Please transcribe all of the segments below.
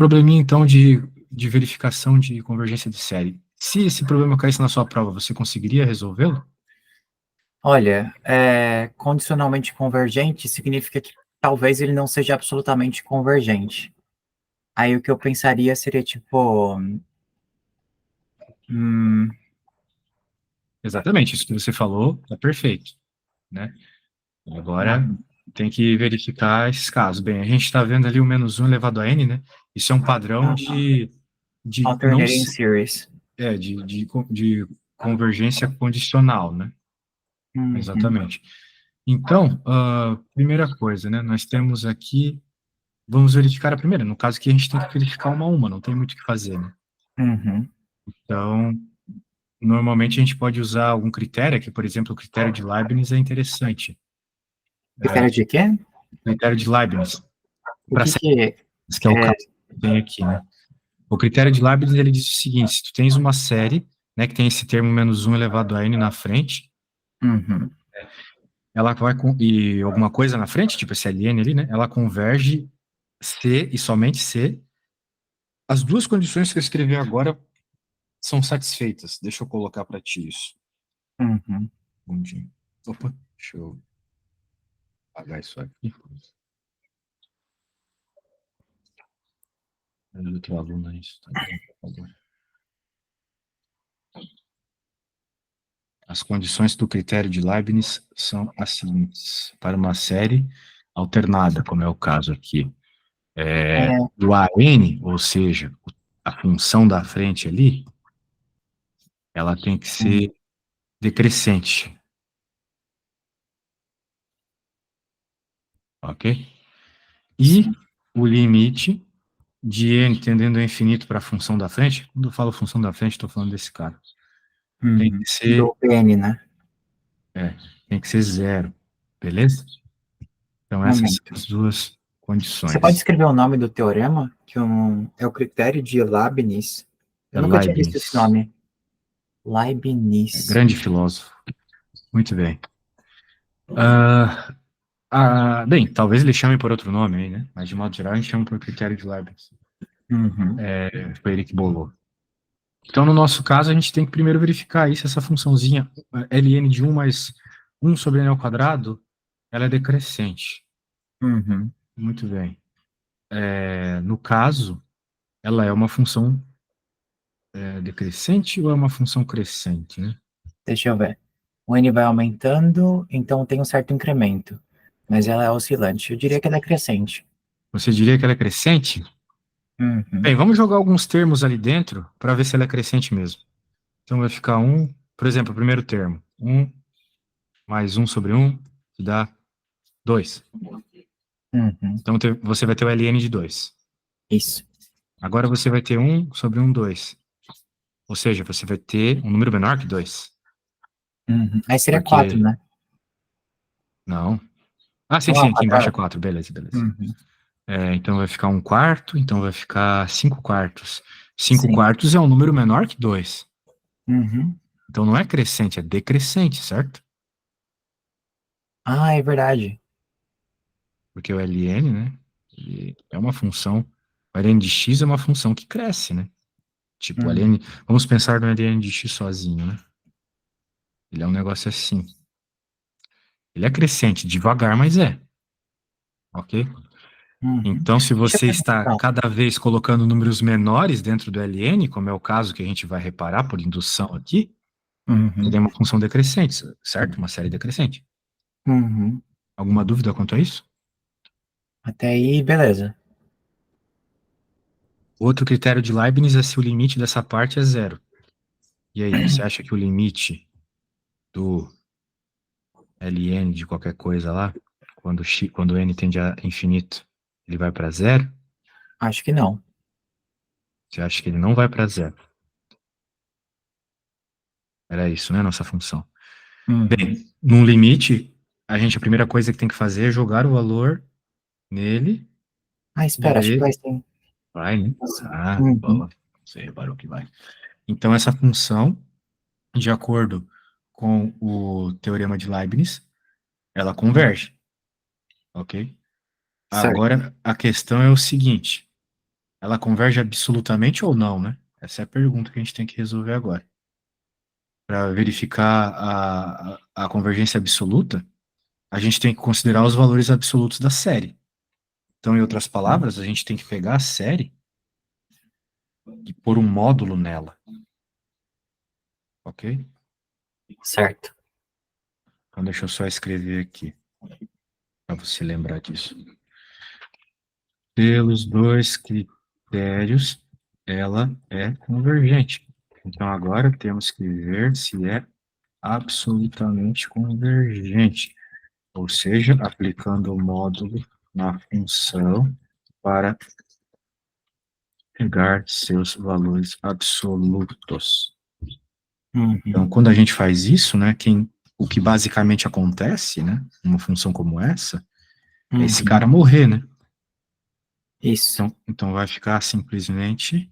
Probleminha, então, de verificação de convergência de série. Se esse problema caísse na sua prova, você conseguiria resolvê-lo? Olha, condicionalmente convergente significa que talvez ele não seja absolutamente convergente. Aí o que eu pensaria seria tipo, hum, Exatamente, isso que você falou é perfeito, né? Agora, uhum, tem que verificar esses casos. Bem, a gente está vendo ali o menos um elevado a n, né? Isso é um padrão ah, de não alternating series. de convergência condicional, né? Uhum, Exatamente. Então, primeira coisa, né? Nós temos aqui, vamos verificar a primeira. No caso aqui, a gente tem que verificar uma a uma, não tem muito o que fazer, né? uhum. Então, normalmente a gente pode usar algum critério, aqui, por exemplo, o critério de Leibniz é interessante. Critério de quê? O critério de Leibniz, O para que séries, que que é o é? caso que tem aqui, né? O critério de Leibniz, ele diz o seguinte: se tu tens uma série, né, que tem esse termo menos um elevado a n na frente, Uhum. ela vai e alguma coisa na frente, tipo esse ln ali, né, ela converge se e somente se as duas condições que eu escrevi agora são satisfeitas. Deixa eu colocar para ti isso. Uhum. Um dia. Opa, deixa eu apagar isso aqui. Outro aluno aí, tá bom, por favor. As condições do critério de Leibniz são as seguintes: para uma série alternada, como é o caso aqui, É, o AN, ou seja, a função da frente ali, ela tem que ser decrescente, ok? E sim. o limite de n tendendo ao infinito para a função da frente, quando eu falo função da frente, estou falando desse cara, tem Uhum. que ser, Do PN, né? é, tem que ser zero, beleza? Então essas são Momento. as duas Você pode condições. escrever o nome do teorema? É o critério de Leibniz. É Eu nunca tinha visto esse Leibniz, nome. Leibniz. grande filósofo. Muito bem. Ah, bem, talvez ele chame por outro nome aí, né? Mas de modo geral a gente chama por critério de Leibniz. Uhum. Foi ele que bolou. Então, no nosso caso, a gente tem que primeiro verificar aí se essa funçãozinha ln de um mais um sobre n ao quadrado, ela é decrescente. Uhum. Muito bem. No caso, ela é uma função decrescente ou é uma função crescente, né? Deixa eu ver. O N vai aumentando, então tem um certo incremento. Mas ela é oscilante. Eu diria que ela é crescente. Você diria que ela é crescente? Uhum. Bem, vamos jogar alguns termos ali dentro para ver se ela é crescente mesmo. Então vai ficar um, por exemplo, o primeiro termo, um mais um sobre um, que dá 2. Uhum. Então você vai ter o ln de 2. Isso. Agora você vai ter um sobre um, 2. Ou seja, você vai ter um número menor que 2. Uhum. Aí seria 4, Porque, né? não. Ah, sim, Não é sim, um aqui embaixo é quadrado? 4. Beleza, beleza. Uhum. Então vai ficar um quarto, então vai ficar 5 quartos. 5 Sim. quartos é um número menor que 2. Uhum. Então não é crescente, é decrescente, certo? Ah, é verdade. Porque o ln, né, ele é uma função, o ln de x é uma função que cresce, né? Tipo, o Uhum. ln, vamos pensar no ln de x sozinho, né? Ele é um negócio assim. Ele é crescente, devagar, mas é, ok? Uhum. Então, se Deixa eu você está perguntar. cada vez colocando números menores dentro do ln, como é o caso que a gente vai reparar por indução aqui, você Uhum. tem uma função decrescente, certo? Uma série decrescente. Uhum. Alguma dúvida quanto a isso? Até aí, beleza. Outro critério de Leibniz é se o limite dessa parte é zero. E aí, você acha que o limite do ln de qualquer coisa lá, quando n tende a infinito, ele vai para zero? Acho que não. Você acha que ele não vai para zero? Era isso, né, nossa função. Uhum. Bem, num limite, a primeira coisa que tem que fazer é jogar o valor nele Ah, e espera, acho que vai ver. sim. Vai, né? Ah, Uhum. boa. Você reparou que vai. Então, essa função, de acordo com o teorema de Leibniz, ela converge, ok? Certo. Agora, a questão é o seguinte: ela converge absolutamente ou não, né? Essa é a pergunta que a gente tem que resolver agora. Para verificar a convergência absoluta, a gente tem que considerar os valores absolutos da série. Então, em outras palavras, a gente tem que pegar a série e pôr um módulo nela. Ok? Certo. Então, deixa eu só escrever aqui, para você lembrar disso. Pelos dois critérios, ela é convergente. Então, agora temos que ver se é absolutamente convergente, ou seja, aplicando o módulo na função para pegar seus valores absolutos. Então, Uhum. quando a gente faz isso, né, o que basicamente acontece, né, numa função como essa, é esse Uhum. cara morrer, né? Isso. Então vai ficar simplesmente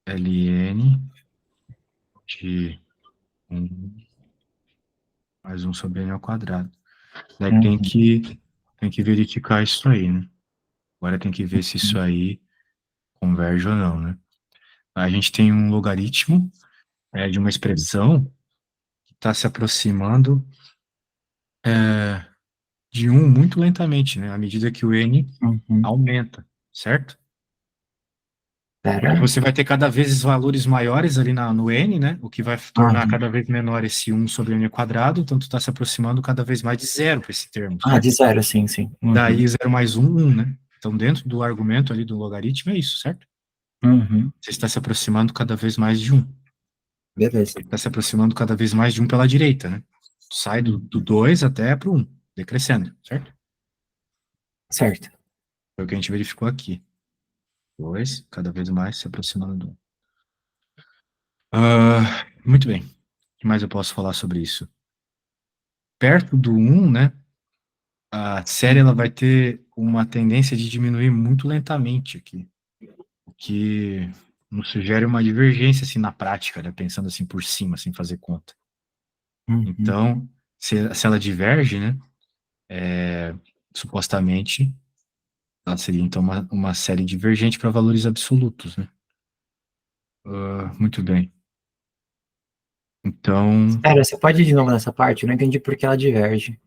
ln de 1 mais 1 sobre n ao quadrado. Daí Uhum. tem que verificar isso aí, né? Agora tem que ver se isso aí converge ou não, né? A gente tem um logaritmo de uma expressão que está se aproximando de 1 muito lentamente, né? À medida que o n Uhum. aumenta, certo? Porque Pera. você vai ter cada vez valores maiores ali no n, né? O que vai tornar Uhum. cada vez menor esse 1 sobre n ao quadrado, então tu está se aproximando cada vez mais de zero para esse termo, Ah, de certo? zero, sim, sim. Uhum. Daí 0 mais 1, 1, né? Então dentro do argumento ali do logaritmo é isso, certo? Uhum. Você está se aproximando cada vez mais de 1. Beleza. Ele está se aproximando cada vez mais de 1 pela direita, né? Sai do Uhum. 2 até para o 1, decrescendo, certo? Certo. Foi o que a gente verificou aqui. 2, cada vez mais se aproximando do 1. Muito bem. O que mais eu posso falar sobre isso? Perto do 1, né? A série ela vai ter uma tendência de diminuir muito lentamente aqui, o que nos sugere uma divergência assim na prática, né? Pensando assim por cima, sem fazer conta. Uhum. Então, se ela diverge, né? Supostamente, ela seria então uma série divergente para valores absolutos, né? Muito bem. Então, Espera, você pode ir de novo nessa parte? Eu não entendi por que ela diverge.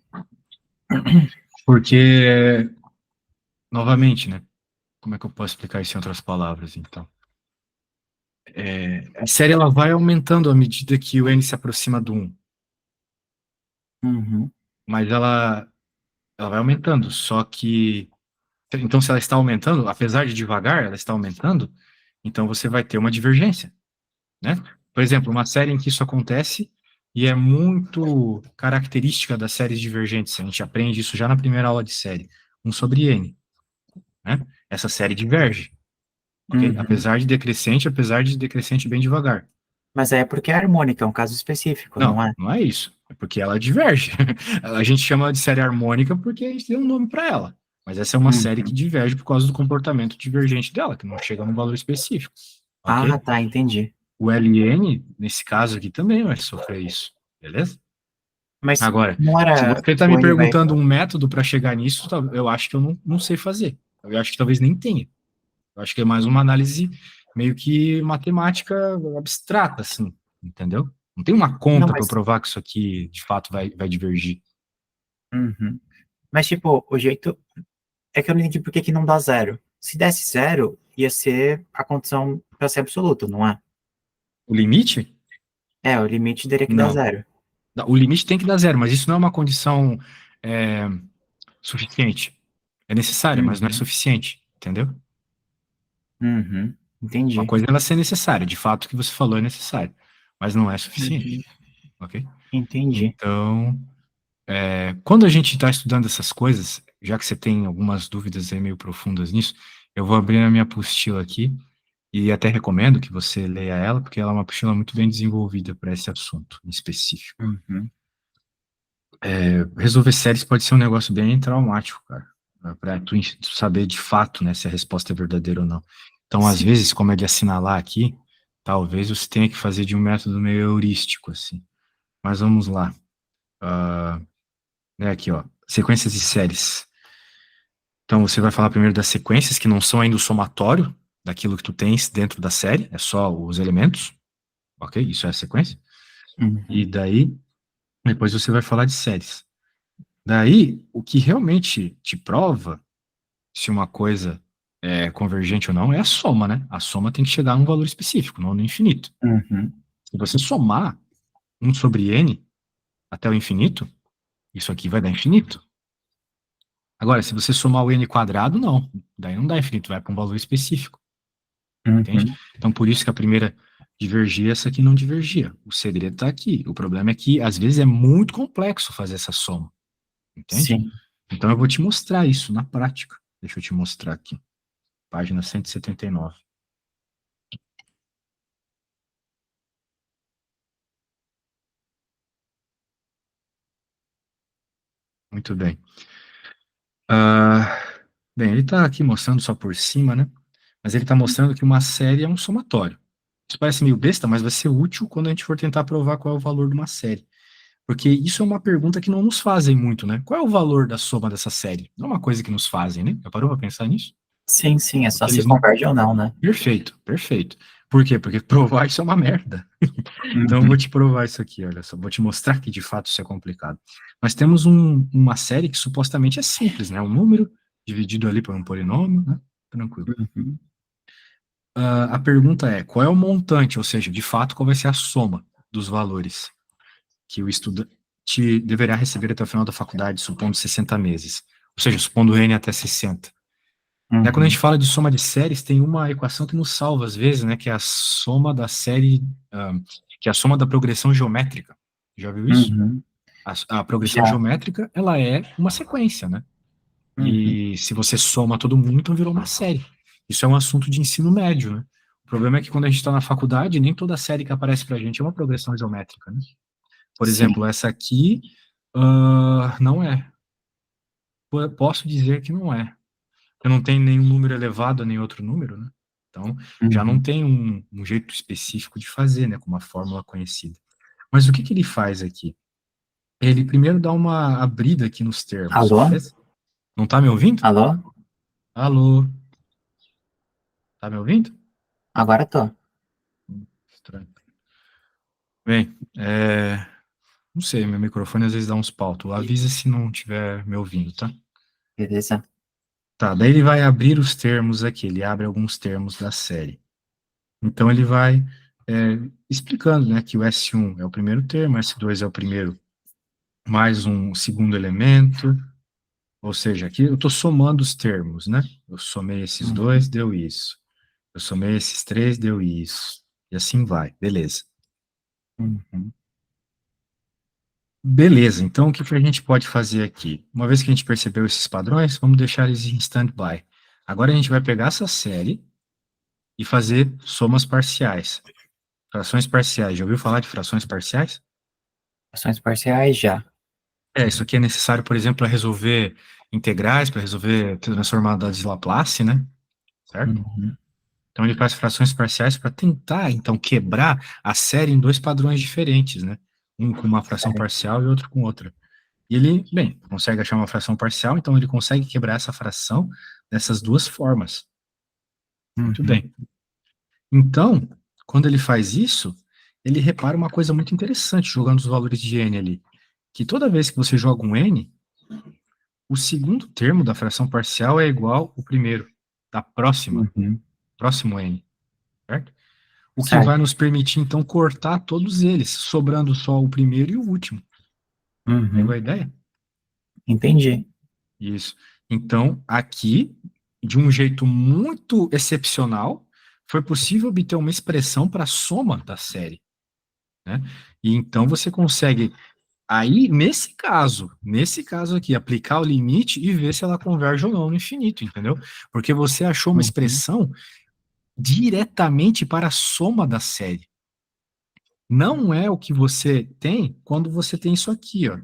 porque, novamente, né? Como é que eu posso explicar isso em outras palavras, então? A série ela vai aumentando à medida que o n se aproxima do 1, Uhum. mas ela vai aumentando, só que, então se ela está aumentando, apesar de devagar, ela está aumentando, então você vai ter uma divergência, né? Por exemplo, uma série em que isso acontece, e é muito característica das séries divergentes, a gente aprende isso já na primeira aula de série, 1 sobre n, né? Essa série diverge, ok? Uhum. Apesar de decrescente bem devagar. Mas aí é porque é harmônica, é um caso específico, não Não, é? não é isso. É porque ela diverge. A gente chama de série harmônica porque a gente deu um nome para ela. Mas essa é uma série que Uhum. diverge por causa do comportamento divergente dela, que não chega num valor específico. Ah, Ok? tá, entendi. O LN, nesse caso aqui, também vai sofrer isso. Beleza? Mas Agora, não se era você está o me N vai. perguntando um método para chegar nisso, eu acho que eu não sei fazer. Eu acho que talvez nem tenha. Eu acho que é mais uma análise meio que matemática abstrata, assim, entendeu? Não tem uma Não, conta para mas. provar que isso aqui, de fato, vai divergir. Uhum. Mas, tipo, o jeito. É que eu não entendi por que que não dá zero. Se desse zero, ia ser a condição para ser absoluto, não é? O limite? É, o limite teria que dar Não. zero. O limite tem que dar zero, mas isso não é uma condição é, suficiente. É necessária, mas não é Uhum. suficiente, entendeu? Uhum. Uma Entendi. coisa é ela ser necessária, de fato o que você falou é necessário, mas não é suficiente, Uhum. ok? Entendi. Então, quando a gente está estudando essas coisas, já que você tem algumas dúvidas aí meio profundas nisso, eu vou abrir a minha apostila aqui e até recomendo que você leia ela, porque ela é uma apostila muito bem desenvolvida para esse assunto em específico. Uhum. Resolver séries pode ser um negócio bem traumático, cara, para tu saber de fato, né, se a resposta é verdadeira ou não. Então, às Sim. vezes, como é de assinalar aqui, talvez você tenha que fazer de um método meio heurístico, assim. Mas vamos lá. Né, aqui, ó, sequências de séries. Então, você vai falar primeiro das sequências, que não são ainda o somatório daquilo que tu tens dentro da série, é só os elementos, ok? Isso é a sequência. E Uhum. daí, depois você vai falar de séries. Daí, o que realmente te prova se uma coisa é convergente ou não é a soma, né? A soma tem que chegar a um valor específico, não no infinito. Uhum. Se você somar 1 sobre n até o infinito, isso aqui vai dar infinito. Agora, se você somar o n quadrado, não. Daí não dá infinito, vai para um valor específico. Entende? Uhum. Então, por isso que a primeira divergia, essa aqui não divergia. O segredo está aqui. O problema é que, às vezes, é muito complexo fazer essa soma. Entende? Sim. Então, eu vou te mostrar isso na prática. Deixa eu te mostrar aqui. Página 179. Muito bem. Bem, ele está aqui mostrando só por cima, né? Mas ele está mostrando que uma série é um somatório. Isso parece meio besta, mas vai ser útil quando a gente for tentar provar qual é o valor de uma série. Porque isso é uma pergunta que não nos fazem muito, né? Qual é o valor da soma dessa série? Não é uma coisa que nos fazem, né? Já parou para pensar nisso? Sim, sim, é só Porque se eles não. converge ou não, né? Perfeito, perfeito. Por quê? Porque provar isso é uma merda. Então eu vou Uhum. te provar isso aqui, olha só. Vou te mostrar que de fato isso é complicado. Nós temos uma série que supostamente é simples, né? Um número dividido ali por um polinômio, né? Tranquilo. Uhum. A pergunta é, qual é o montante, ou seja, de fato, qual vai ser a soma dos valores que o estudante deverá receber até o final da faculdade, supondo 60 meses. Ou seja, supondo N até 60. Quando a gente Uhum. fala de soma de séries, tem uma equação que nos salva às vezes, né? Que é a soma da série, que é a soma da progressão geométrica. Já viu isso? Uhum. A progressão Já. geométrica, ela é uma sequência, né? Uhum. E se você soma todo mundo, então virou uma série. Isso é um assunto de ensino médio, né? O problema é que quando a gente está na faculdade, nem toda série que aparece pra gente é uma progressão geométrica, né? Por exemplo, Sim. essa aqui não é. Posso dizer que não é. Eu não tenho nenhum número elevado a nenhum outro número, né? Então, já não Uhum. tem um jeito específico de fazer, né? Com uma fórmula conhecida. Mas o que que ele faz aqui? Ele primeiro dá uma abrida aqui nos termos, Alô? beleza? Não tá me ouvindo? Alô? Alô? Tá me ouvindo? Agora tô. Estranho. Bem, não sei, meu microfone às vezes dá uns pau. Tu avisa se não estiver me ouvindo, tá? Beleza? Tá, daí ele vai abrir os termos aqui, ele abre alguns termos da série. Então ele vai explicando, né, que o S1 é o primeiro termo, o S2 é o primeiro mais um segundo elemento, ou seja, aqui eu estou somando os termos, né? Eu somei esses dois, Uhum. deu isso. Eu somei esses três, deu isso. E assim vai, beleza. Uhum. Beleza, então o que que a gente pode fazer aqui? Uma vez que a gente percebeu esses padrões, vamos deixar eles em stand-by. Agora a gente vai pegar essa série e fazer somas parciais. Frações parciais. Já ouviu falar de frações parciais? Ações parciais já. Isso aqui é necessário, por exemplo, para resolver integrais, para resolver transformadas de Laplace, né? Certo? Uhum. Então ele faz frações parciais para tentar, então, quebrar a série em dois padrões diferentes, né? Um com uma fração Certo. parcial e outro com outra. E ele, bem, consegue achar uma fração parcial, então ele consegue quebrar essa fração dessas duas formas. Muito Uhum. bem. Então, quando ele faz isso, ele repara uma coisa muito interessante jogando os valores de n ali, que toda vez que você joga um n, o segundo termo da fração parcial é igual ao primeiro, da Uhum. próximo n, certo? O que vai Certo. nos permitir, então, cortar todos eles, sobrando só o primeiro e o último. Pegou a Uhum. ideia? Entendi. Isso. Então, aqui, de um jeito muito excepcional, foi possível obter uma expressão para a soma da série, né? E então você consegue, aí, nesse caso aqui, aplicar o limite e ver se ela converge ou não no infinito, entendeu? Porque você achou uma Uhum. expressão diretamente para a soma da série. Não é o que você tem quando você tem isso aqui, ó.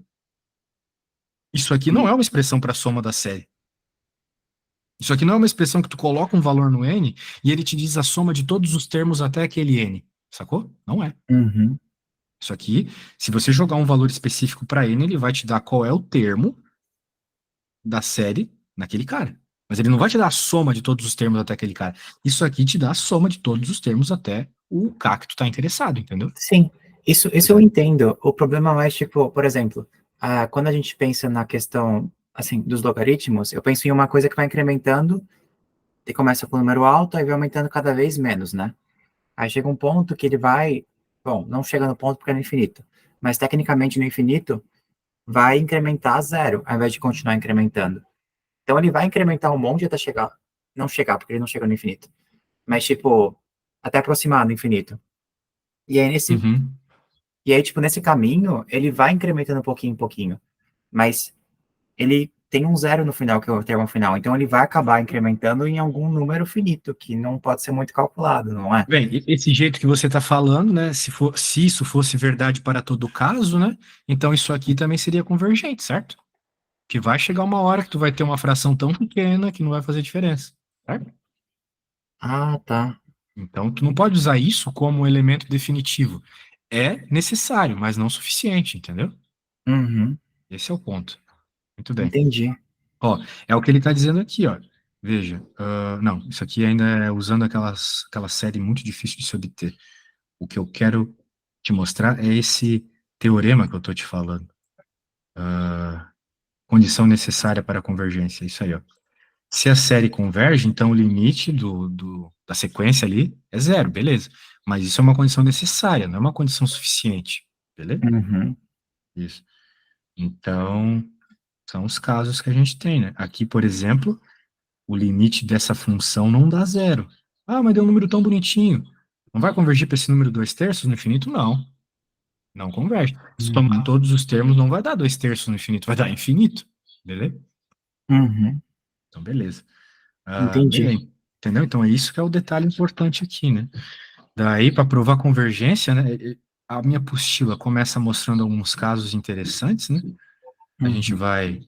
Isso aqui não é uma expressão para a soma da série. Isso aqui não é uma expressão que tu coloca um valor no n e ele te diz a soma de todos os termos até aquele n. Sacou? Não é. Uhum. Isso aqui, se você jogar um valor específico para n, ele vai te dar qual é o termo da série naquele cara. Mas ele não vai te dar a soma de todos os termos até aquele cara. Isso aqui te dá a soma de todos os termos até o K que tu tá interessado, entendeu? Sim, isso Pois eu é. entendo. O problema é mais, tipo, por exemplo, quando a gente pensa na questão, assim, dos logaritmos, eu penso em uma coisa que vai incrementando, e começa com um número alto, aí vai aumentando cada vez menos, né? Aí chega um ponto que ele vai, bom, não chega no ponto porque é no infinito, mas tecnicamente no infinito vai incrementar a zero, ao invés de continuar incrementando. Então ele vai incrementar um monte até chegar, não chegar, porque ele não chega no infinito, mas tipo, até aproximar do infinito. E aí Uhum. tipo, nesse caminho, ele vai incrementando pouquinho em pouquinho, mas ele tem um zero no final, que é o termo final, então ele vai acabar incrementando em algum número finito, que não pode ser muito calculado, não é? Bem, esse jeito que você está falando, né? Se isso fosse verdade para todo caso, né? Então isso aqui também seria convergente, certo? Que vai chegar uma hora que tu vai ter uma fração tão pequena que não vai fazer diferença, certo? Ah, tá. Então tu não pode usar isso como um elemento definitivo. É necessário, mas não suficiente, entendeu? Uhum, Esse é o ponto. Muito bem. entendi. Ó, é o que ele está dizendo aqui, ó. Veja, não, isso aqui ainda é usando aquela série muito difícil de se obter. O que eu quero te mostrar é esse teorema que eu estou te falando. Condição necessária para a convergência, isso aí, ó. Se a série converge, então o limite da sequência ali é zero, beleza. Mas isso é uma condição necessária, não é uma condição suficiente, beleza? Uhum, Isso. Então, são os casos que a gente tem, né? Aqui, por exemplo, o limite dessa função não dá zero. Ah, mas deu um número tão bonitinho. Não vai convergir para esse número 2/3 no infinito? Não. Não converge. Se tomar uhum, todos os termos, não vai dar 2/3 no infinito, vai dar infinito. Beleza? uhum, Então, beleza. entendi. Bem, entendeu? Então, é isso que é o detalhe importante aqui, né? Daí, para provar convergência, né? A minha apostila começa mostrando alguns casos interessantes, né? A gente Uhum, vai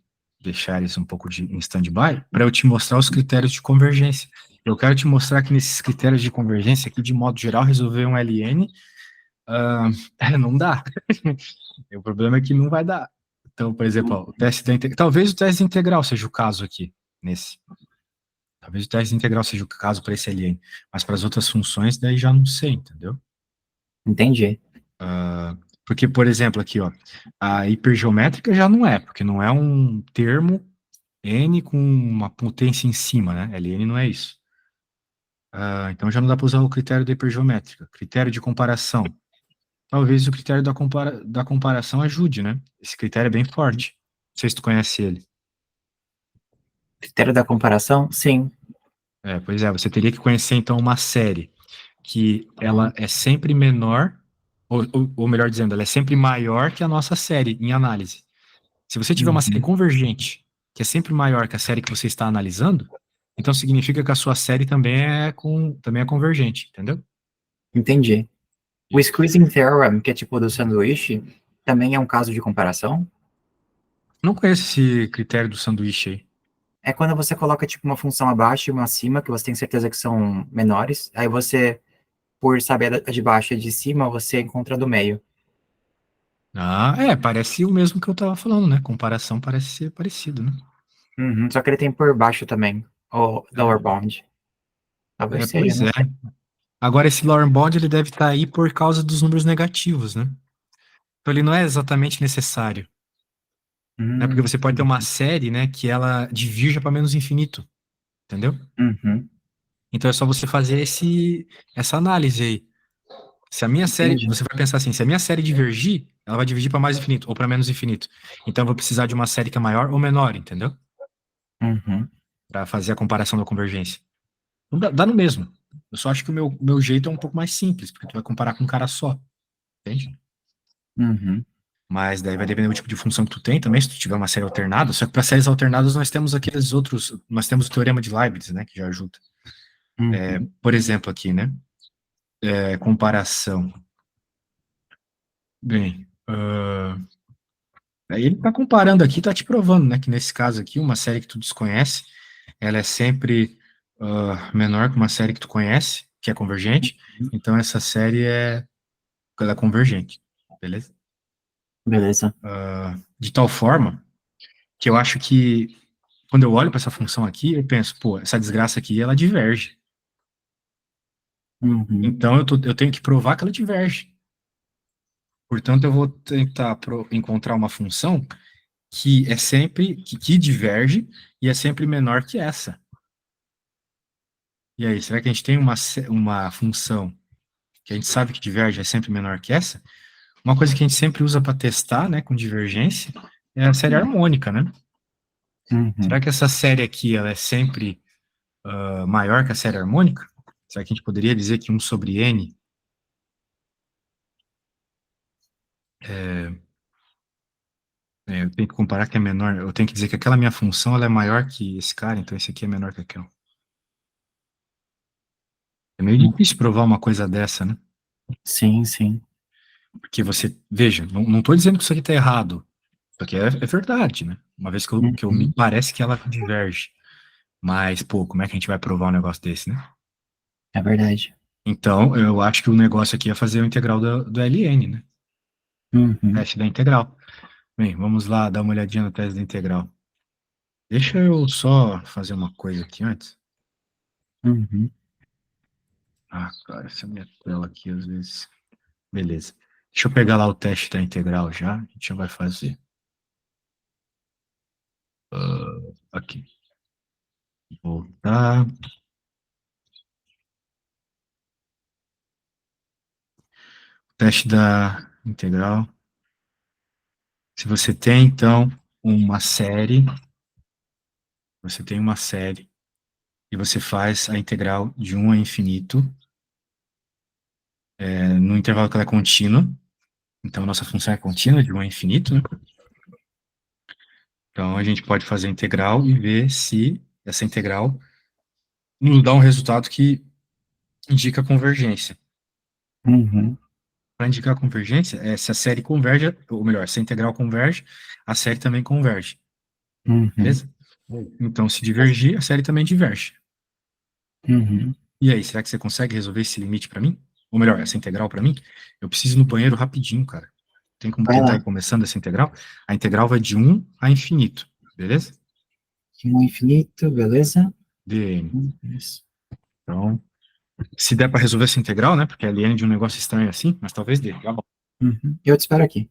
deixar isso um pouco em stand-by para eu te mostrar os critérios de convergência. Eu quero te mostrar que nesses critérios de convergência aqui, de modo geral, resolver um LN, não dá. O problema é que não vai dar. Então, por exemplo, ó, o teste talvez o teste integral seja o caso aqui, nesse. Talvez o teste integral seja o caso para esse LN, mas para as outras funções, daí já não sei, entendeu? entendi. Porque, por exemplo, aqui, ó, a hipergeométrica já não é, porque não é um termo N com uma potência em cima, né? LN não é isso. Então já não dá para usar o critério da hipergeométrica. Critério de comparação. Talvez o critério da comparação ajude, né? Esse critério é bem forte. Não sei se tu conhece ele. Critério da comparação? Sim. Pois é, você teria que conhecer então uma série que ela é sempre menor, ou melhor dizendo, ela é sempre maior que a nossa série em análise. Se você tiver uma série Uhum, convergente, que é sempre maior que a série que você está analisando, então significa que a sua série também é convergente, entendeu? entendi. O Isso. squeezing theorem, que é tipo do sanduíche, também é um caso de comparação? Não conheço esse critério do sanduíche aí. É quando você coloca tipo uma função abaixo e uma acima, que você tem certeza que são menores, aí você, por saber a de baixo e a de cima, você encontra a do meio. Parece o mesmo que eu tava falando, né? Comparação parece ser parecido, né? Uhum, só que ele tem por baixo também, o lower bound. Talvez seja, Pois não é. sei. Agora, esse Lauren Bond, ele deve estar aí por causa dos números negativos, né? Então, ele não é exatamente necessário, né? Porque você pode ter uma série, né, que ela divirja para menos infinito, entendeu? Uhum, Então, é só você fazer essa análise aí. Se a minha série, entendi. você vai pensar assim, se a minha série divergir, ela vai dividir para mais infinito ou para menos infinito. Então, eu vou precisar de uma série que é maior ou menor, entendeu? Uhum, Para fazer a comparação da convergência. Não dá no mesmo. Eu só acho que o meu jeito é um pouco mais simples, porque tu vai comparar com um cara só, entende? uhum, Mas daí vai depender do tipo de função que tu tem também, se tu tiver uma série alternada. Só que para séries alternadas nós temos aqueles outros, nós temos o teorema de Leibniz, né, que já ajuda. uhum, Por exemplo, aqui, né, comparação. Bem, aí ele está comparando aqui, está te provando, né, que nesse caso aqui, uma série que tu desconhece, ela é sempre menor que uma série que tu conhece, que é convergente. Então essa série ela é convergente, beleza? beleza. De tal forma que eu acho que quando eu olho para essa função aqui, eu penso, pô, essa desgraça aqui, ela diverge. Uhum. Então eu tenho que provar que ela diverge. Portanto, eu vou tentar encontrar uma função que é sempre, que diverge e é sempre menor que essa. E aí, será que a gente tem uma função que a gente sabe que diverge é sempre menor que essa? Uma coisa que a gente sempre usa para testar, né, com divergência, é a série harmônica, né? Uhum. Será que essa série aqui, ela é sempre maior que a série harmônica? Será que a gente poderia dizer que 1 sobre n eu tenho que comparar que é menor, eu tenho que dizer que aquela minha função ela é maior que esse cara, então esse aqui é menor que aquele. É meio difícil provar uma coisa dessa, né? Sim, sim. Porque você, veja, não estou dizendo que isso aqui está errado, isso aqui é verdade, né? Uma vez que eu me Uhum. parece que ela diverge. Mas, pô, como é que a gente vai provar um negócio desse, né? É verdade. Então, eu acho que o negócio aqui é fazer o integral do ln, né? Uhum. Teste da integral. Bem, vamos lá dar uma olhadinha no teste da integral. Deixa eu só fazer uma coisa aqui antes. Uhum. Ah, cara, essa minha tela aqui às vezes. Beleza. Deixa eu pegar lá o teste da integral já. A gente já vai fazer. Aqui. Voltar. Teste da integral. Se você tem, então, uma série. Você tem uma série. E você faz a integral de 1 a infinito. No intervalo que ela é contínua. Então, a nossa função é contínua, de 1 a infinito, né? Então, a gente pode fazer a integral e ver se essa integral nos dá um resultado que indica convergência. Uhum. Para indicar convergência, é se a série converge, ou melhor, se a integral converge, a série também converge. Uhum. Beleza? Então, se divergir, a série também diverge. Uhum. E aí, será que você consegue resolver esse limite para mim? Ou melhor, essa integral para mim? Eu preciso ir no banheiro rapidinho, cara. Tem como Vai tentar ir lá. começando essa integral? A integral vai de 1 a infinito, beleza? Um infinito, beleza? dn. Isso. Então, se der para resolver essa integral, né? Porque é ln de um negócio estranho assim, mas talvez dê. Tá bom. Uhum. Eu te espero aqui.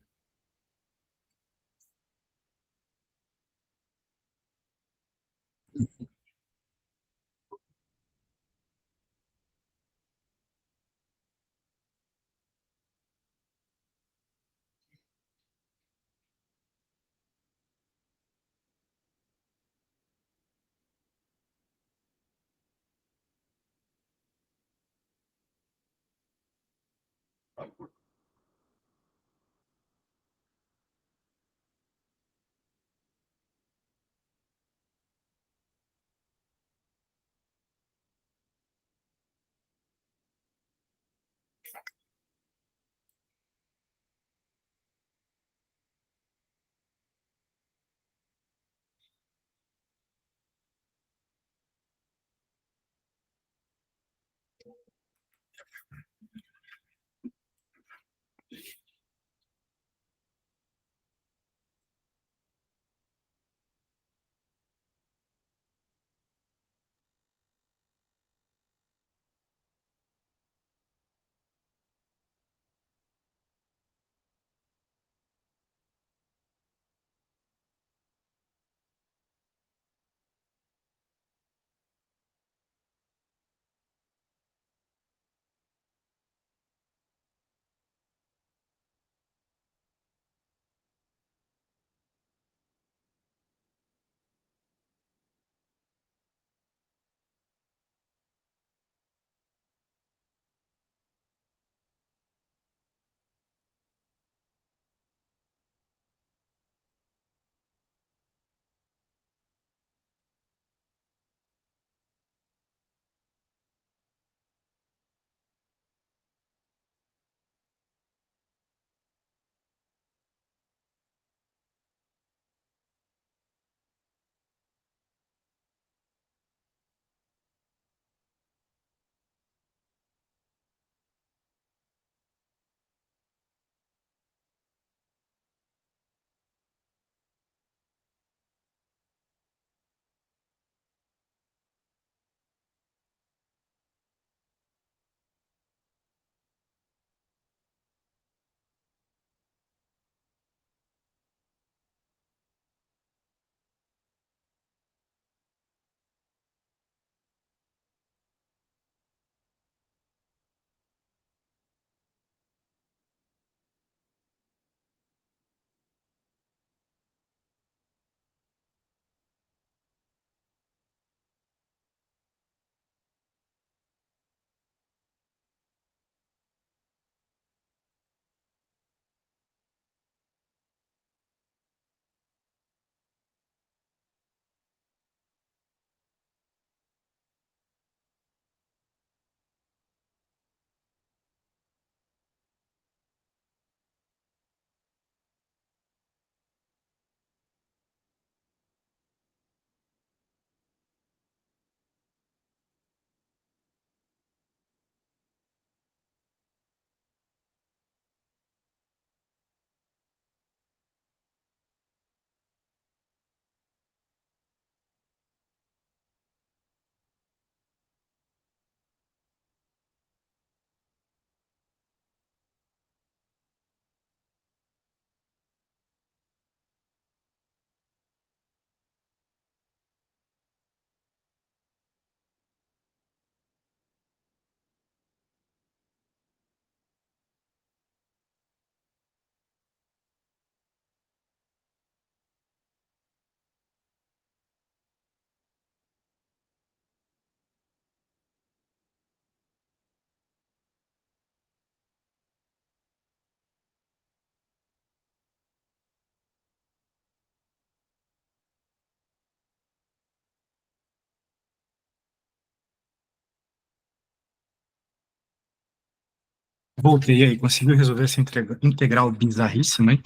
Voltei aí, conseguiu resolver essa integral bizarríssima, hein?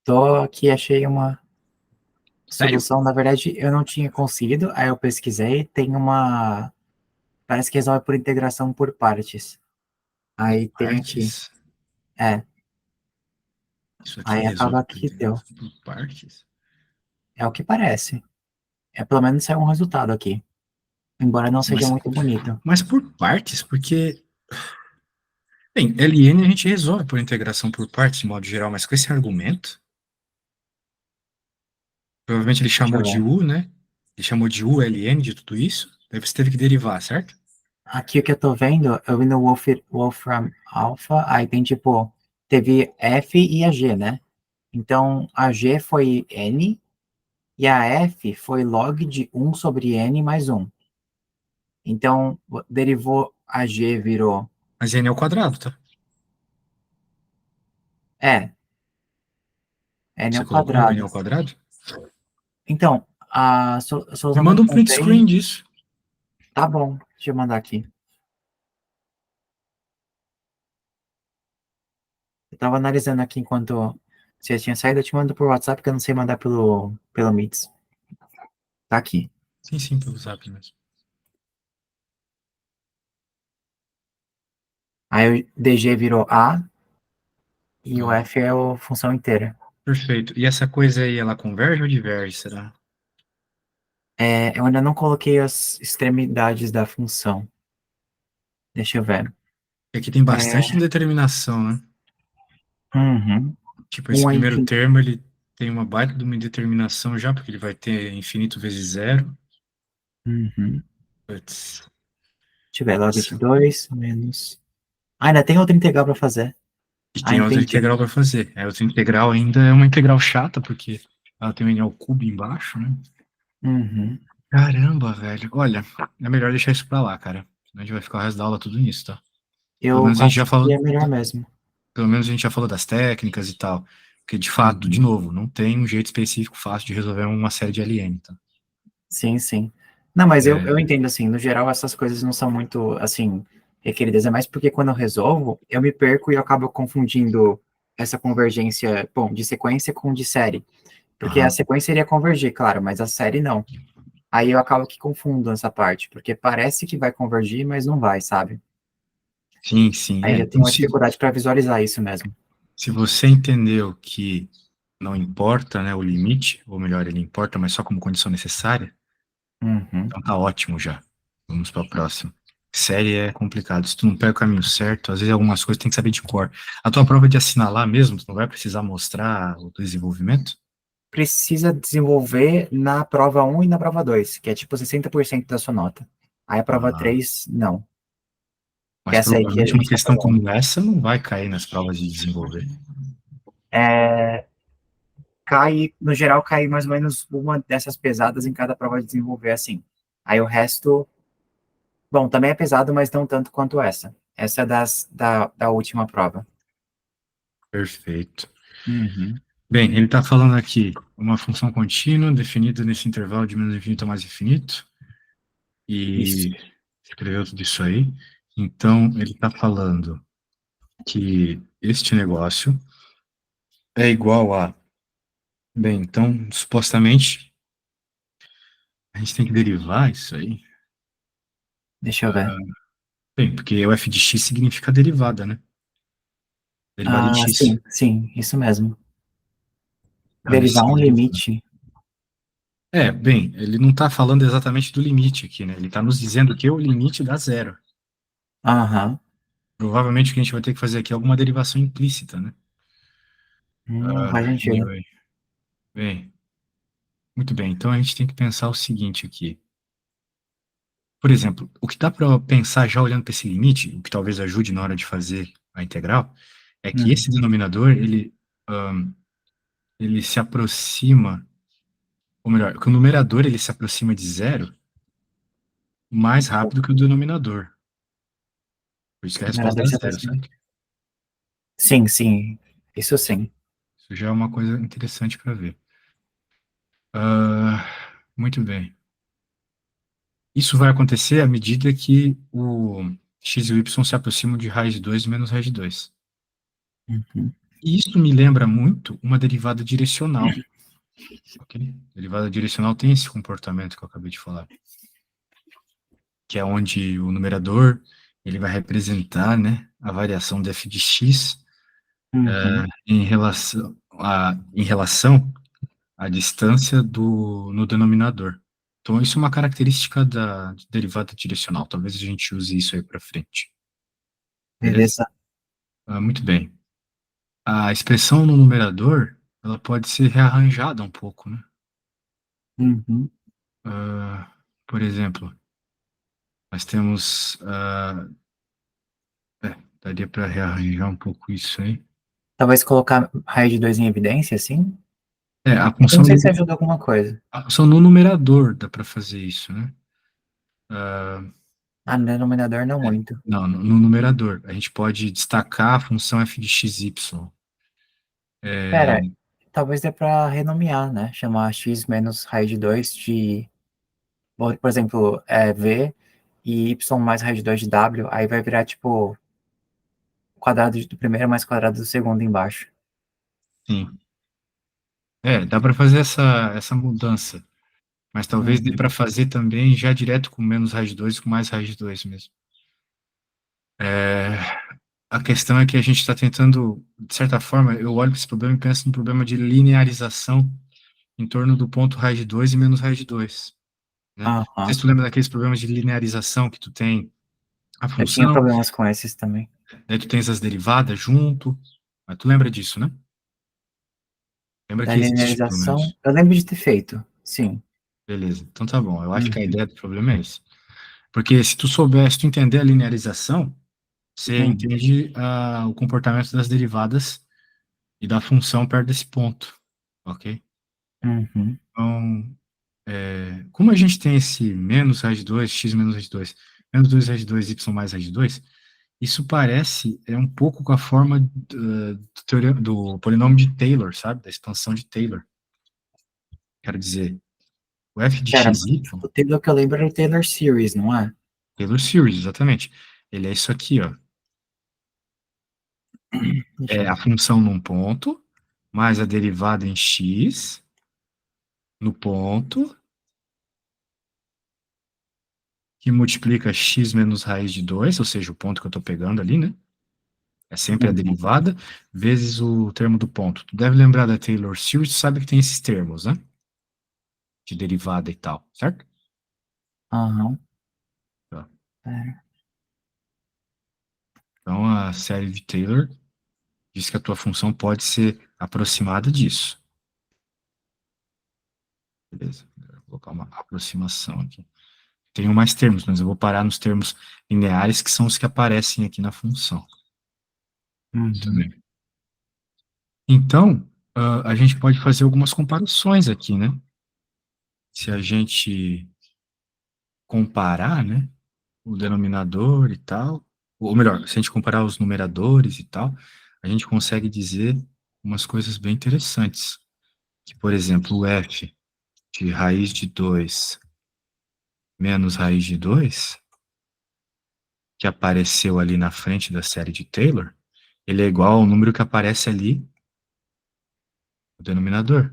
Tô aqui, achei uma Sério? solução. Na verdade, eu não tinha conseguido, aí eu pesquisei, tem uma. Parece que resolve por integração por partes. Aí tem aqui. Partes? É, Isso aqui aí resolve acaba por que deu. integração por partes? É o que parece. É, pelo menos saiu um resultado aqui. Embora não seja Mas, muito bonito. mas por partes, porque. Bem, LN a gente resolve por integração por partes, de modo geral, mas com esse argumento, provavelmente ele Deixa chamou eu de ver. U, né? Ele chamou de U, LN, de tudo isso. Daí você teve que derivar, certo? Aqui o que eu tô vendo, eu vi no Wolfram Alpha, aí tem tipo, teve F e a G, né? Então a G foi N e a F foi log de 1/n mais 1. Então derivou a G virou. Mas N é o quadrado, tá? É, N Você ao colocou o N quadrado. ao quadrado? Então, a Me solução que eu manda um print screen encontrei, disso. tá bom, deixa eu mandar aqui. Eu tava analisando aqui enquanto você tinha saído, eu te mando por WhatsApp, que eu não sei mandar pelo Meets. Tá aqui. Sim, sim, pelo zap mesmo. Aí o DG virou A e o Ah, F é a função inteira. perfeito. E essa coisa aí, ela converge ou diverge, será? É, eu ainda não coloquei as extremidades da função. Deixa eu ver. Porque aqui tem bastante É, indeterminação, né? uhum. Tipo, esse Um é primeiro infinito. termo, ele tem uma baita de uma indeterminação já, porque ele vai ter infinito vezes zero. Uhum. Putz. Deixa eu ver, log de 2 menos. Ah, ainda tem outra integral para fazer. E Ah, tem outra entendi. integral para fazer. A outra integral ainda é uma integral chata, porque ela tem o n ao cubo embaixo, né? Uhum. Caramba, velho. Olha, é melhor deixar isso pra lá, cara. Senão a gente vai ficar o resto da aula tudo nisso, tá? Pelo Eu menos a gente já acho que falou, é melhor mesmo. pelo menos a gente já falou das técnicas e tal. Porque, de fato, de Uhum. novo, não tem um jeito específico fácil de resolver uma série de LN, tá? Sim, sim. Não, mas eu É, entendo assim, no geral essas coisas não são muito, assim, requeridas. É mais porque quando eu resolvo, eu me perco e eu acabo confundindo essa convergência, bom, de sequência com de série. Porque a aham. sequência iria convergir, claro, mas a série não. Aí eu acabo que confundo essa parte, porque parece que vai convergir, mas não vai, sabe? Sim, sim. Aí É. já tenho Então, uma dificuldade para visualizar isso mesmo. se você entendeu que não importa, né, o limite, ou melhor, ele importa, mas só como condição necessária, Uhum. então tá ótimo já. Vamos para o próximo. Série é complicado. Se tu não pega o caminho certo, às vezes algumas coisas tem que saber de cor. A tua prova é de assinalar mesmo, tu não vai precisar mostrar o desenvolvimento? Precisa desenvolver na prova um e na prova 2, que é tipo 60% da sua nota. Aí a prova Ah, 3 não. Que mas essa aí que a provavelmente uma gente tá questão fazendo. como essa não vai cair nas provas de desenvolver. É, cai, no geral, cai mais ou menos uma dessas pesadas em cada prova de desenvolver, assim. Aí o resto, bom, também é pesado, mas não tanto quanto essa. Essa é da última prova. Perfeito. Uhum. Bem, ele está falando aqui uma função contínua definida nesse intervalo de menos infinito a mais infinito, Isso. e escreveu tudo isso aí. Então, ele está falando que este negócio é igual a. Bem, então, supostamente, a gente tem que derivar isso aí. Deixa eu ver. Bem, porque o f de x significa derivada, né? Derivada em Ah, x. sim, sim, isso mesmo. Então, ele Derivar um significa. limite. É, bem, ele não está falando exatamente do limite aqui, né? Ele está nos dizendo que o limite dá zero. Aham. Provavelmente o que a gente vai ter que fazer aqui é alguma derivação implícita, né? Faz sentido. Anyway, bem, muito bem. Então a gente tem que pensar o seguinte aqui. Por exemplo, o que dá para pensar já olhando para esse limite, o que talvez ajude na hora de fazer a integral, é que esse Uhum. denominador, ele se aproxima, ou melhor, que o numerador ele se aproxima de zero mais rápido que o denominador. Por isso que a resposta Numerador dá se zero, aproxima. certo? Sim, sim. Isso sim. Isso já é uma coisa interessante para ver. Ah, muito bem. Isso vai acontecer à medida que o x e o y se aproximam de raiz de 2 menos raiz de 2. Uhum. E isso me lembra muito uma derivada direcional, ok? Derivada direcional tem esse comportamento que eu acabei de falar, que é onde o numerador ele vai representar, né, a variação de f de x Uhum. em relação à distância no denominador. Então, isso é uma característica da derivada direcional. Talvez a gente use isso aí para frente. Beleza? Beleza. Muito bem. A expressão no numerador, ela pode ser rearranjada um pouco, né? Uhum. Ah, por exemplo, nós temos. Daria para rearranjar um pouco isso aí. Talvez colocar raiz de 2 em evidência, assim? A Eu não função, sei se ajuda alguma coisa. a função no numerador dá para fazer isso, né? Ah, Ah, no denominador não muito. não, no numerador. A gente pode destacar a função f de xy. Pera, É, talvez dê pra renomear, né? Chamar x menos raiz de 2 de, por exemplo, v e y mais raiz de 2 de w, aí vai virar, tipo, quadrado do primeiro mais quadrado do segundo embaixo. sim. Dá para fazer essa mudança. Mas talvez dê Uhum. para fazer também já direto com menos raiz de 2 e com mais raiz de 2 mesmo. É, a questão é que a gente está tentando, de certa forma, eu olho para esse problema e penso no problema de linearização em torno do ponto raiz de 2 e menos raiz de 2, né? Não sei Aham. se tu lembra daqueles problemas de linearização que tu tem a Eu tinha função, problemas com esses também. daí tu tens as derivadas junto, mas tu lembra disso, né? Lembra Da que existe, pelo linearização, menos. eu lembro de ter feito, sim. Beleza, então tá bom. Eu acho que a Uhum. ideia do problema é esse. Porque se tu souber, se tu entender a linearização, você Uhum. entende o comportamento das derivadas e da função perto desse ponto, ok? Uhum. Então, como a gente tem esse menos raiz de 2, x menos raiz de 2, menos 2 raiz de 2, y mais raiz de 2, isso parece um pouco com a forma do polinômio de Taylor, sabe? Da expansão de Taylor. Quero dizer, o f de Pera, x, y, o Taylor que eu lembro era o Taylor Series, não é? Taylor Series, exatamente. Ele é isso aqui, ó. Deixa É eu a ver. função num ponto, mais a derivada em x, no ponto, que multiplica x menos raiz de 2, ou seja, o ponto que eu estou pegando ali, né? É sempre a Uhum. derivada, vezes o termo do ponto. Tu deve lembrar da Taylor Series, tu sabe que tem esses termos, né? De derivada e tal, certo? Aham. Tá. Pera. Então, a série de Taylor diz que a tua função pode ser aproximada disso. Beleza, vou colocar uma aproximação aqui. Tenho mais termos, mas eu vou parar nos termos lineares, que são os que aparecem aqui na função. Muito Uhum. bem. Então, a gente pode fazer algumas comparações aqui, né? Se a gente comparar, né, o denominador e tal, ou melhor, se a gente comparar os numeradores e tal, a gente consegue dizer umas coisas bem interessantes. Que, por exemplo, o f de raiz de 2 menos raiz de 2, que apareceu ali na frente da série de Taylor, ele é igual ao número que aparece ali no denominador.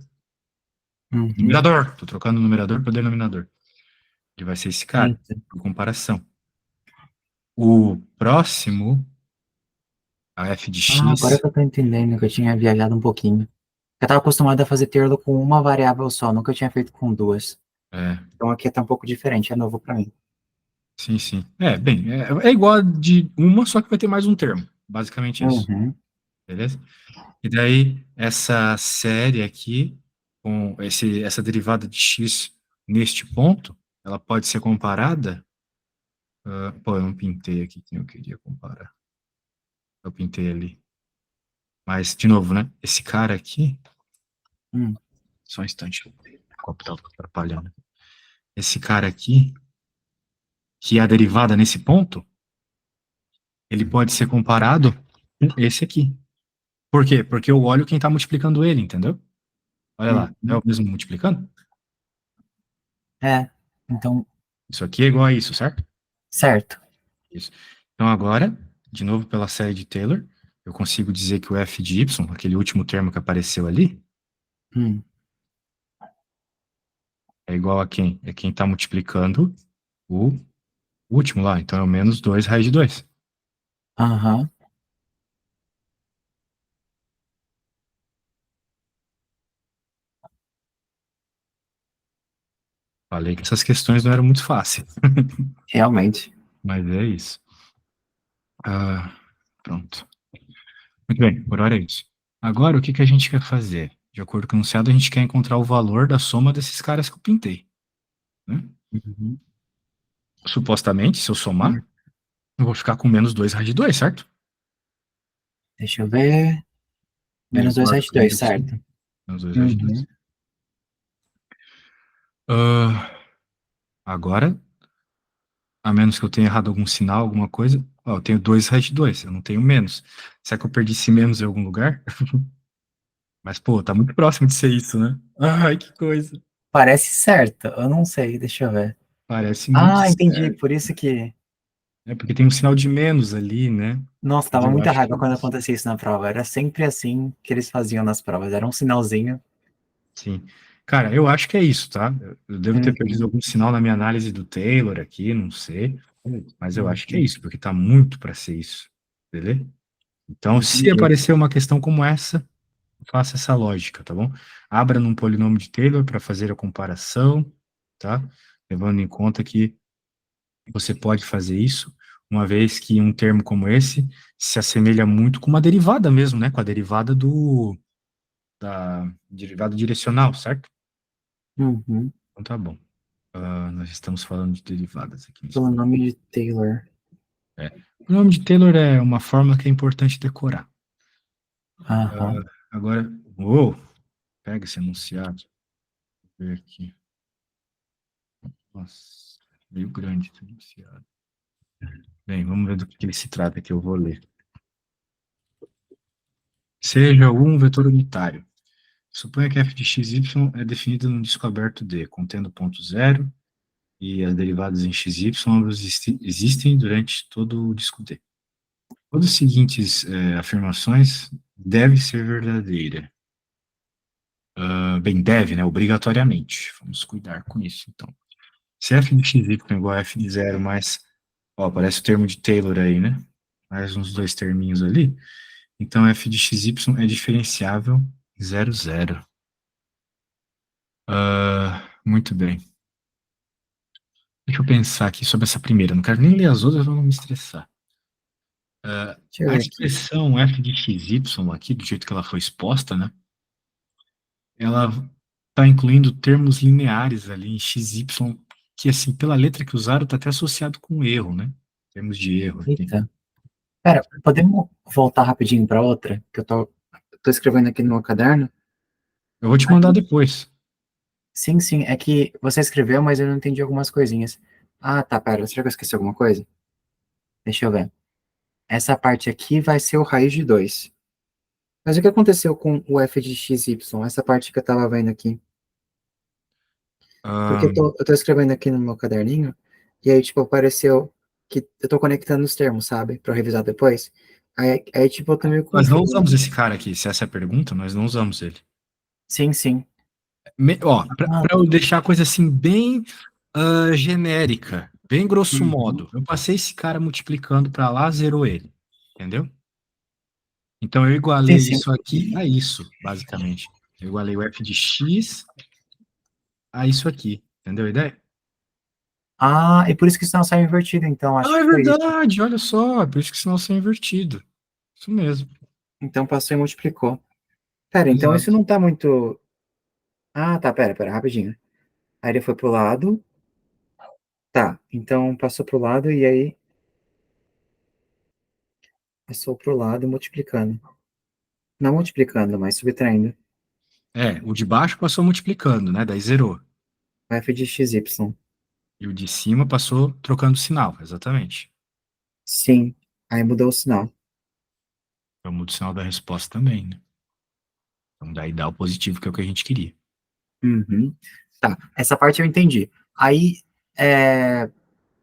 Uhum. Numerador! Estou trocando o numerador para o denominador. Ele vai ser esse cara, Eita. por comparação. O próximo, a f de Ah, agora x, que eu tô entendendo que eu tinha viajado um pouquinho. Eu tava acostumado a fazer Taylor com uma variável só, nunca tinha feito com duas. é, Então aqui tá um pouco diferente, é novo pra mim. sim, sim. Bem, é igual a de uma, só que vai ter mais um termo. Basicamente isso. Uhum. Beleza? E daí, essa série aqui, com essa derivada de x neste ponto, ela pode ser comparada. Pô, eu não pintei aqui quem eu queria comparar. Eu pintei ali. Mas, de novo, né? Esse cara aqui. Hum. Só um instante. O copo tá atrapalhando. Esse cara aqui, que é a derivada nesse ponto, ele pode ser comparado com esse aqui. Por quê? Porque eu olho quem está multiplicando ele, entendeu? Olha lá, é Uhum. o mesmo multiplicando? É, então. Isso aqui é igual a isso, certo? Certo. Isso. Então agora, de novo pela série de Taylor, eu consigo dizer que o f de y, aquele último termo que apareceu ali, Hum. é igual a quem? É quem está multiplicando o último lá. Então é o menos 2 raiz de 2. Aham. Falei que essas questões não eram muito fáceis, Realmente. mas é isso. Ah, pronto. Muito bem, por hora é isso. Agora, o que que a gente quer fazer? De acordo com o enunciado, a gente quer encontrar o valor da soma desses caras que eu pintei, né? Uhum. Supostamente, se eu somar, eu vou ficar com menos 2 raiz de 2, certo? Deixa eu ver. Meio Menos dois claro sete comigo dois, aqui. certo? Menos 2 raiz de 2. Uhum. Agora, a menos que eu tenha errado algum sinal, alguma coisa, ó, eu tenho 2 raiz de 2, eu não tenho menos. Será que eu perdi esse menos em algum lugar? Mas, pô, tá muito próximo de ser isso, né? Ai, que coisa. Parece certo. Eu não sei, deixa eu ver. Parece muito Ah, entendi. certo. Por isso que. É porque tem um sinal de menos ali, né? Nossa, Mas tava eu muita acho que raiva é quando isso. acontecia isso na prova. Era sempre assim que eles faziam nas provas. Era um sinalzinho. Sim. Cara, eu acho que é isso, tá? Eu devo ter perdido Uhum. algum sinal na minha análise do Taylor aqui, não sei. Mas eu acho que é Uhum. isso, porque tá muito para ser isso. Beleza? Então, se Entendi. aparecer uma questão como essa, faça essa lógica, tá bom? Abra num polinômio de Taylor para fazer a comparação, tá? Levando em conta que você pode fazer isso, uma vez que um termo como esse se assemelha muito com uma derivada mesmo, né? Com a derivada da derivada direcional, certo? Uhum. Então tá bom. Nós estamos falando de derivadas aqui nesse Pelo ponto. nome de Taylor. É. O nome de Taylor é uma fórmula que é importante decorar. Aham. Agora, uou, pega esse enunciado, vou ver aqui. Nossa, meio grande esse enunciado. Bem, vamos ver do que ele se trata que eu vou ler. Seja um vetor unitário. Suponha que f de x, y é definida num disco aberto D, contendo ponto zero, e as derivadas em x, y ambas existem durante todo o disco D. Todas as seguintes afirmações devem ser verdadeiras. Bem, deve, né? Obrigatoriamente. Vamos cuidar com isso, então. Se f de x, y é igual a f de zero mais... Ó, parece o termo de Taylor aí, né? Mais uns dois terminhos ali. Então, f de x, y é diferenciável em 0, 0. Muito bem. Deixa eu pensar aqui sobre essa primeira. Não quero nem ler as outras para não me estressar. Deixa eu A ver aqui. expressão f de x, y aqui, do jeito que ela foi exposta, né? Ela está incluindo termos lineares ali em x, y, que, assim, pela letra que usaram, está até associado com erro, né? Termos de erro aqui. Eita. Pera, podemos voltar rapidinho para outra? Que eu tô escrevendo aqui no meu caderno. Eu vou te mandar Aí, depois. sim, sim, é que você escreveu, mas eu não entendi algumas coisinhas. Ah, tá, pera, será que eu esqueci alguma coisa? Deixa eu ver. Essa parte aqui vai ser o raiz de 2. Mas o que aconteceu com o f de x, y? Essa parte que eu tava vendo aqui. Porque Ah, eu tô escrevendo aqui no meu caderninho, e aí, tipo, apareceu que eu tô conectando os termos, sabe? Pra eu revisar depois. Aí, tipo, eu tô meio nós não confuso. usamos esse cara aqui, se essa é a pergunta, nós não usamos ele. Sim, sim. Ó, Ah, para eu deixar a coisa assim bem genérica, bem grosso uhum. modo, eu passei esse cara multiplicando para lá, zerou ele, entendeu? Então eu Sim, igualei sim. isso aqui a isso, basicamente. Eu igualei o f de x a isso aqui, entendeu a ideia? Ah, e por isso que isso não saiu invertido, então, acho Ah, que é foi isso. verdade, olha só, por isso que senão é invertido. Isso mesmo, Então passou e multiplicou. Pera, então isso exato. não tá muito. Ah, tá, pera, rapidinho. Aí ele foi pro lado. Tá, então passou pro lado e aí passou pro lado multiplicando. Não multiplicando, mas subtraindo. É, o de baixo passou multiplicando, né? Daí zerou. O f de x, y. E o de cima passou trocando sinal, exatamente. Sim, aí mudou o sinal. Eu mudo o sinal da resposta também, né? Então daí dá o positivo, que é o que a gente queria. Uhum. Tá, essa parte eu entendi. Aí,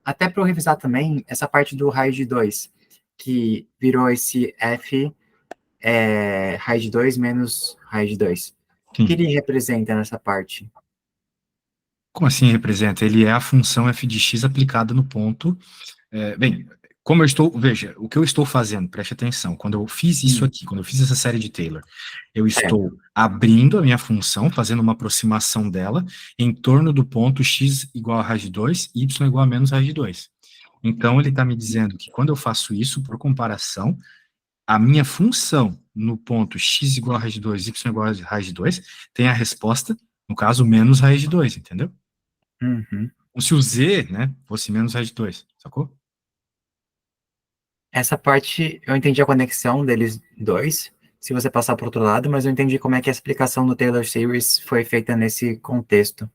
Até para eu revisar também, essa parte do raio de 2 que virou esse f raiz de 2 menos raiz de 2. O que Sim. ele representa nessa parte? Como assim representa? Ele é a função f de x aplicada no ponto. Bem, como eu estou, veja, o que eu estou fazendo, preste atenção, quando eu fiz isso aqui, quando eu fiz essa série de Taylor, eu Certo. estou abrindo a minha função, fazendo uma aproximação dela em torno do ponto x igual a raiz de 2, y igual a menos raiz de 2. Então, ele está me dizendo que quando eu faço isso, por comparação, a minha função no ponto x igual a raiz de 2, y igual a raiz de 2, tem a resposta, no caso, menos raiz de 2, entendeu? Uhum. Como se o z, né, fosse menos raiz de 2, sacou? Essa parte, eu entendi a conexão deles dois, se você passar para outro lado, mas eu entendi como é que a explicação do Taylor Series foi feita nesse contexto.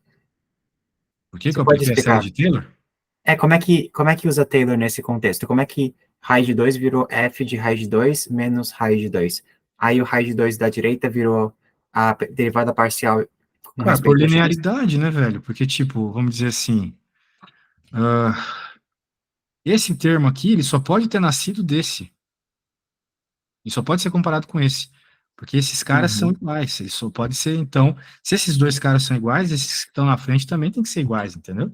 Por que que Você eu pode apliquei a série explicar? de Taylor? Como é que usa Taylor nesse contexto? Como é que raiz de 2 virou f de raiz de 2 menos raiz de 2? Aí o raiz de 2 da direita virou a derivada parcial com Ah, por respeito a x? linearidade, né, velho? Porque, tipo, vamos dizer assim, ah, esse termo aqui, ele só pode ter nascido desse. E só pode ser comparado com esse. Porque esses caras são Uhum. iguais. Ele só pode ser, então, se esses dois caras são iguais, esses que estão na frente também tem que ser iguais, entendeu?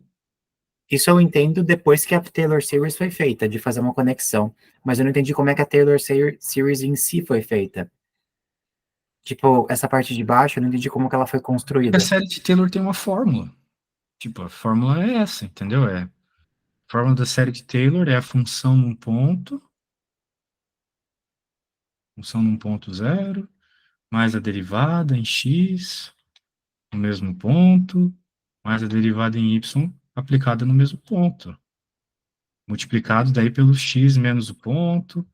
Isso eu entendo depois que a Taylor Series foi feita, de fazer uma conexão. Mas eu não entendi como é que a Taylor Series em si foi feita. Tipo, essa parte de baixo, eu não entendi como que ela foi Porque a construída. série de Taylor tem uma fórmula. Tipo, a fórmula é essa, entendeu? A fórmula da série de Taylor é a função num ponto zero, mais a derivada em x, no mesmo ponto, mais a derivada em y aplicada no mesmo ponto. Multiplicado daí pelo x menos o ponto,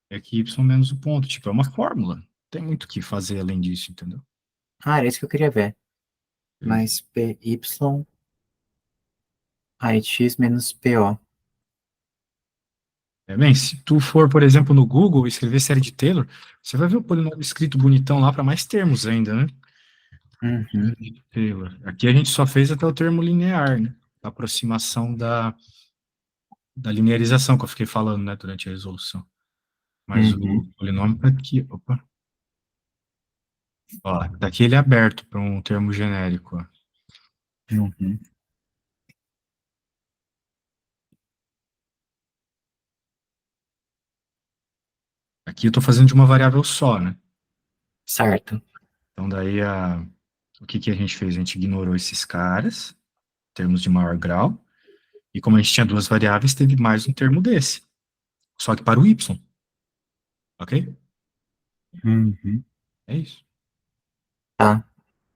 é que y menos o ponto. Tipo, é uma fórmula. Não tem muito o que fazer além disso, entendeu? Ah, era isso que eu queria ver. Mais PY, aí x menos PO. Bem, se tu for, por exemplo, no Google escrever série de Taylor, você vai ver o polinômio escrito bonitão lá para mais termos ainda, né? Uhum, Série de Taylor. Aqui a gente só fez até o termo linear, né? A aproximação da linearização que eu fiquei falando, né, durante a resolução. Mas o uhum, polinômio tá aqui, opa. Ó, daqui ele é aberto para um termo genérico, ó. uhum. Aqui eu estou fazendo de uma variável só, né? Certo. Então daí o que que a gente fez? A gente ignorou esses caras, termos de maior grau, e como a gente tinha duas variáveis, teve mais um termo desse, só que para o y, ok? Uhum. É isso. Tá.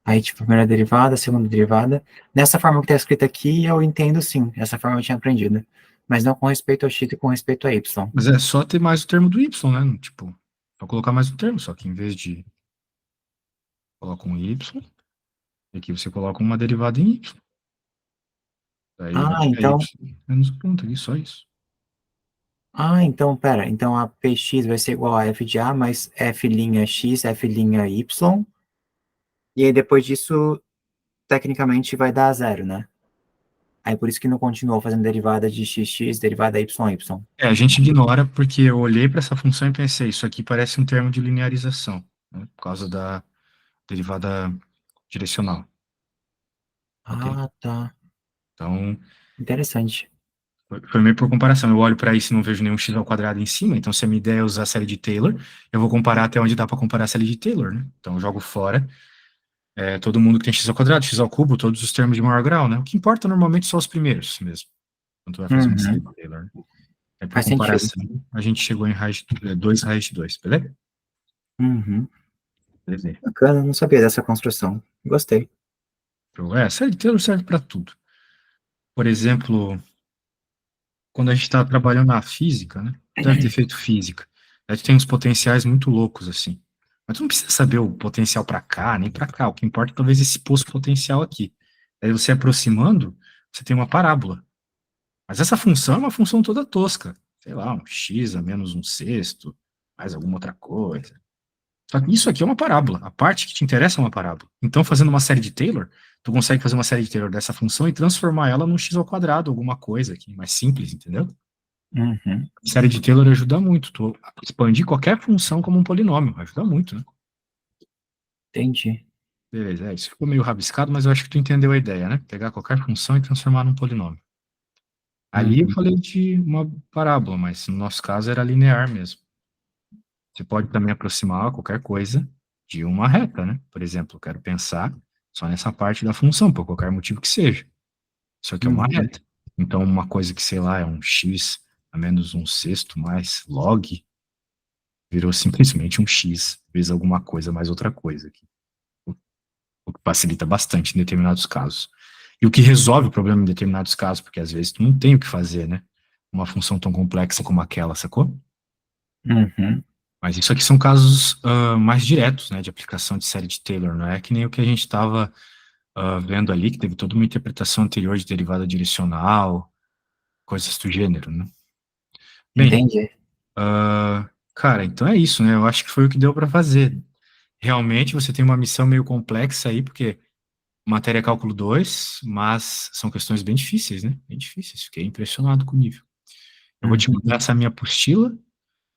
Aí, tipo, primeira derivada, segunda derivada. Nessa forma que tá escrito aqui, eu entendo sim. Essa forma eu tinha aprendido. Mas não com respeito ao x e com respeito a y. Mas é só ter mais o termo do y, né? Tipo, só colocar mais um termo, só que em vez de colocar um y, aqui você coloca uma derivada em y. Daí vai Ah, ficar y então. menos o ponto aqui, só isso. Pera. Então a px vai ser igual a f de a mais f' x, f' y. E aí depois disso, tecnicamente, vai dar zero, né? Aí por isso que não continuou fazendo derivada de xx, derivada y. A gente ignora porque eu olhei para essa função e pensei, isso aqui parece um termo de linearização, né? Por causa da derivada direcional, ok? Ah, tá. Então, Interessante. foi meio por comparação. Eu olho para isso e não vejo nenhum x ao quadrado em cima, então se a minha ideia é usar a série de Taylor, eu vou comparar até onde dá para comparar a série de Taylor, né? Então eu jogo fora todo mundo que tem x ao quadrado, x ao cubo, todos os termos de maior grau, né? O que importa normalmente são os primeiros mesmo, quando tu vai fazer uma série Uhum. de Taylor, né? Aí por Faz sentido. comparação, a gente chegou em 2 raiz de 2, beleza? Uhum. Beleza. Bacana, não sabia dessa construção. Gostei. A série de Taylor serve para tudo. Por exemplo, quando a gente está trabalhando na física, né? Deve ter feito física. A gente tem uns potenciais muito loucos, assim. Mas tu não precisa saber o potencial para cá, nem para cá. O que importa é talvez esse poço potencial aqui. Aí você aproximando, você tem uma parábola. Mas essa função é uma função toda tosca. Sei lá, um x a menos um sexto, mais alguma outra coisa. Só que isso aqui é uma parábola. A parte que te interessa é uma parábola. Então, fazendo uma série de Taylor, tu consegue fazer uma série de Taylor dessa função e transformar ela num x ao quadrado, alguma coisa aqui, mais simples, entendeu? Uhum. Série de Taylor ajuda muito, tu expandir qualquer função como um polinômio, ajuda muito, né? Entendi. Beleza, isso ficou meio rabiscado, mas eu acho que tu entendeu a ideia, né? Pegar qualquer função e transformar num polinômio. Ali eu Uhum. falei de uma parábola, mas no nosso caso era linear mesmo. Você pode também aproximar qualquer coisa de uma reta, né? Por exemplo, eu quero pensar só nessa parte da função, por qualquer motivo que seja. Isso aqui é uma Uhum. reta. Então, uma coisa que, sei lá, é um x a menos um sexto mais log, virou simplesmente um x vezes alguma coisa mais outra coisa aqui. O que facilita bastante em determinados casos. E o que resolve o problema em determinados casos, porque às vezes tu não tem o que fazer, né? Uma função tão complexa como aquela, sacou? Uhum. Mas isso aqui são casos mais diretos, né, de aplicação de série de Taylor, não é que nem o que a gente estava vendo ali, que teve toda uma interpretação anterior de derivada direcional, coisas do gênero, né? Bem, Entendi. cara, então é isso, né? Eu acho que foi o que deu para fazer. Realmente você tem uma missão meio complexa aí, porque matéria é cálculo 2, mas são questões bem difíceis, né? Bem difíceis. Fiquei impressionado com o nível. Eu vou te Uhum. mandar essa minha apostila,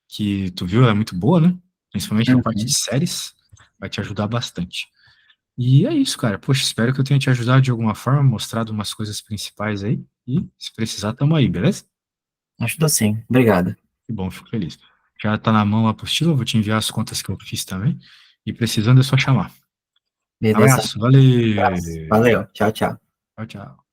que tu viu, ela é muito boa, né? Principalmente na parte de Uhum. séries, vai te ajudar bastante. E é isso, cara. Poxa, espero que eu tenha te ajudado de alguma forma, mostrado umas coisas principais aí. E se precisar, tamo aí, beleza? Ajudou sim. Obrigado. Que bom, fico feliz. Já tá na mão a apostila, eu vou te enviar as contas que eu fiz também. E precisando é só chamar. Beleza. Abraço, valeu! Valeu. Tchau, tchau. Tchau, tchau.